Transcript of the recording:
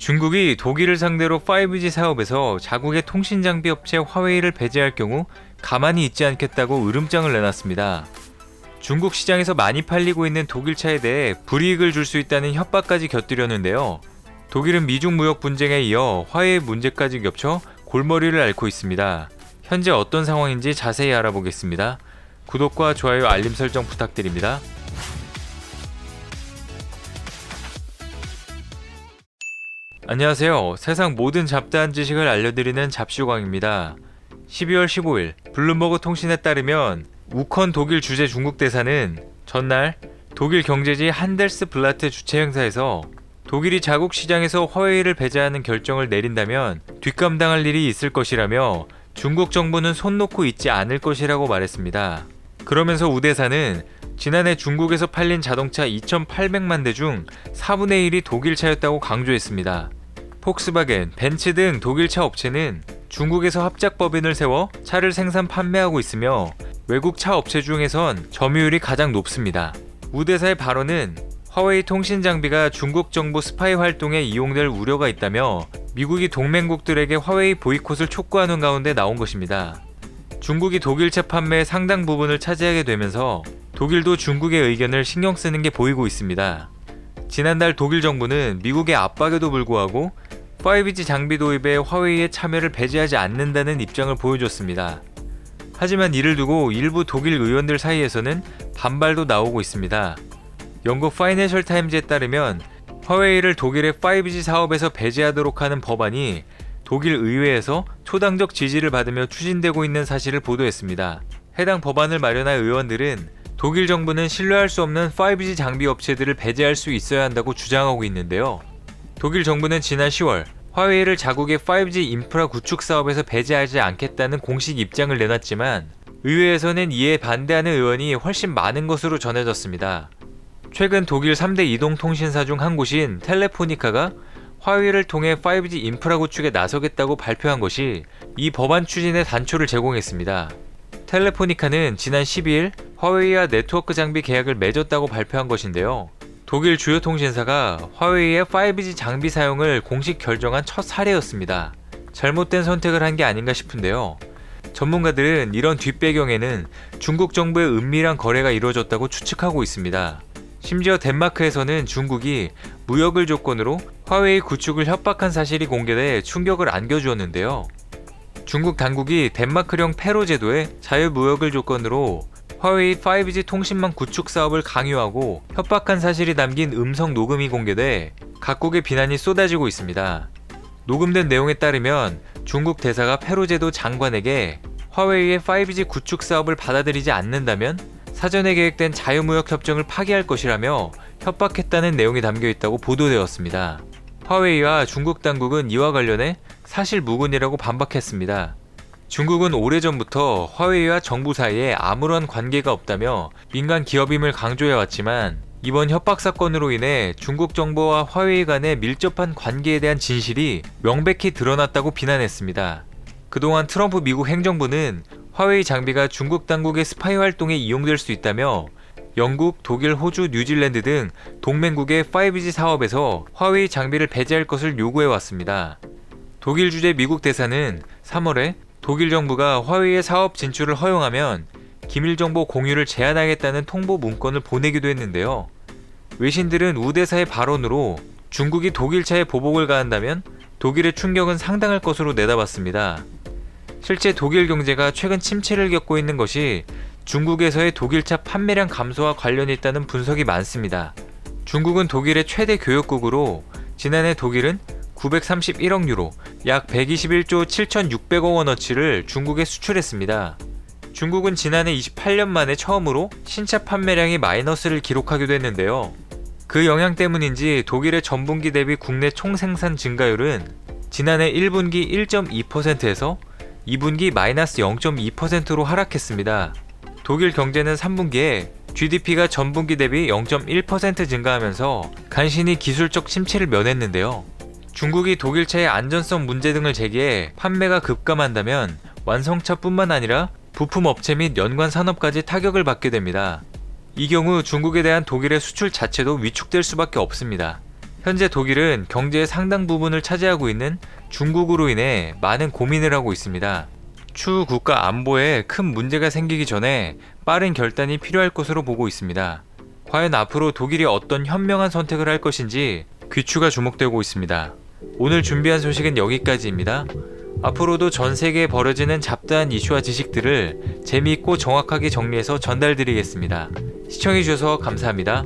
중국이 독일을 상대로 5G 사업에서 자국의 통신장비 업체 화웨이를 배제할 경우 가만히 있지 않겠다고 으름장을 내놨습니다. 중국 시장에서 많이 팔리고 있는 독일차에 대해 불이익을 줄 수 있다는 협박까지 곁들였는데요. 독일은 미중 무역 분쟁에 이어 화웨이 문제까지 겹쳐 골머리를 앓고 있습니다. 현재 어떤 상황인지 자세히 알아보겠습니다. 구독과 좋아요, 알림 설정 부탁드립니다. 안녕하세요. 세상 모든 잡다한 지식을 알려드리는 잡슈광입니다. 12월 15일 블룸버그 통신에 따르면 우컨 독일 주재 중국 대사는 전날 독일 경제지 한델스블라트 주최 행사에서 독일이 자국 시장에서 화웨이를 배제하는 결정을 내린다면 뒷감당할 일이 있을 것이라며 중국 정부는 손 놓고 있지 않을 것이라고 말했습니다. 그러면서 우 대사는 지난해 중국에서 팔린 자동차 2,800만 대 중 4분의 1이 독일차였다고 강조했습니다. 폭스바겐, 벤츠 등 독일차 업체는 중국에서 합작법인을 세워 차를 생산 판매하고 있으며 외국 차 업체 중에선 점유율이 가장 높습니다. 우 대사의 발언은 화웨이 통신 장비가 중국 정부 스파이 활동에 이용될 우려가 있다며 미국이 동맹국들에게 화웨이 보이콧을 촉구하는 가운데 나온 것입니다. 중국이 독일차 판매의 상당 부분을 차지하게 되면서 독일도 중국의 의견을 신경 쓰는 게 보이고 있습니다. 지난달 독일 정부는 미국의 압박에도 불구하고 5G 장비 도입에 화웨이의 참여를 배제하지 않는다는 입장을 보여줬습니다. 하지만 이를 두고 일부 독일 의원들 사이에서는 반발도 나오고 있습니다. 영국 파이낸셜 타임즈에 따르면 화웨이를 독일의 5G 사업에서 배제하도록 하는 법안이 독일 의회에서 초당적 지지를 받으며 추진되고 있는 사실을 보도했습니다. 해당 법안을 마련한 의원들은 독일 정부는 신뢰할 수 없는 5G 장비 업체들을 배제할 수 있어야 한다고 주장하고 있는데요. 독일 정부는 지난 10월 화웨이를 자국의 5G 인프라 구축 사업에서 배제하지 않겠다는 공식 입장을 내놨지만 의회에서는 이에 반대하는 의원이 훨씬 많은 것으로 전해졌습니다. 최근 독일 3대 이동통신사 중 한 곳인 텔레포니카가 화웨이를 통해 5G 인프라 구축에 나서겠다고 발표한 것이 이 법안 추진의 단초를 제공했습니다. 텔레포니카는 지난 12일 화웨이와 네트워크 장비 계약을 맺었다고 발표한 것인데요. 독일 주요 통신사가 화웨이의 5G 장비 사용을 공식 결정한 첫 사례였습니다. 잘못된 선택을 한 게 아닌가 싶은데요. 전문가들은 이런 뒷배경에는 중국 정부의 은밀한 거래가 이루어졌다고 추측하고 있습니다. 심지어 덴마크에서는 중국이 무역을 조건으로 화웨이 구축을 협박한 사실이 공개돼 충격을 안겨주었는데요. 중국 당국이 덴마크령 페로 제도에 자유무역을 조건으로 화웨이 5G 통신망 구축 사업을 강요하고 협박한 사실이 담긴 음성 녹음이 공개돼 각국의 비난이 쏟아지고 있습니다. 녹음된 내용에 따르면 중국 대사가 페로 제도 장관에게 화웨이의 5G 구축 사업을 받아들이지 않는다면 사전에 계획된 자유무역 협정을 파기할 것이라며 협박했다는 내용이 담겨 있다고 보도되었습니다. 화웨이와 중국 당국은 이와 관련해 사실무근이라고 반박했습니다. 중국은 오래전부터 화웨이와 정부 사이에 아무런 관계가 없다며 민간 기업임을 강조해왔지만 이번 협박 사건으로 인해 중국 정부와 화웨이 간의 밀접한 관계에 대한 진실이 명백히 드러났다고 비난했습니다. 그동안 트럼프 미국 행정부는 화웨이 장비가 중국 당국의 스파이 활동에 이용될 수 있다며 영국, 독일, 호주, 뉴질랜드 등 동맹국의 5G 사업에서 화웨이 장비를 배제할 것을 요구해왔습니다. 독일 주재 미국 대사는 3월에 독일 정부가 화웨이의 사업 진출을 허용하면 기밀 정보 공유를 제한하겠다는 통보 문건을 보내기도 했는데요. 외신들은 우 대사의 발언으로 중국이 독일차에 보복을 가한다면 독일의 충격은 상당할 것으로 내다봤습니다. 실제 독일 경제가 최근 침체를 겪고 있는 것이 중국에서의 독일차 판매량 감소와 관련이 있다는 분석이 많습니다. 중국은 독일의 최대 교역국으로 지난해 독일은 931억 유로, 약 121조 7,600억 원어치를 중국에 수출했습니다. 중국은 지난해 28년 만에 처음으로 신차 판매량이 마이너스를 기록하기도 했는데요. 그 영향 때문인지 독일의 전분기 대비 국내 총생산 증가율은 지난해 1분기 1.2%에서 2분기 마이너스 0.2%로 하락했습니다. 독일 경제는 3분기에 GDP가 전분기 대비 0.1% 증가하면서 간신히 기술적 침체를 면했는데요. 중국이 독일차의 안전성 문제 등을 제기해 판매가 급감한다면 완성차뿐만 아니라 부품 업체 및 연관 산업까지 타격을 받게 됩니다. 이 경우 중국에 대한 독일의 수출 자체도 위축될 수밖에 없습니다. 현재 독일은 경제의 상당 부분을 차지하고 있는 중국으로 인해 많은 고민을 하고 있습니다. 추후 국가 안보에 큰 문제가 생기기 전에 빠른 결단이 필요할 것으로 보고 있습니다. 과연 앞으로 독일이 어떤 현명한 선택을 할 것인지 귀추가 주목되고 있습니다. 오늘 준비한 소식은 여기까지입니다. 앞으로도 전 세계에 벌어지는 잡다한 이슈와 지식들을 재미있고 정확하게 정리해서 전달드리겠습니다. 시청해주셔서 감사합니다.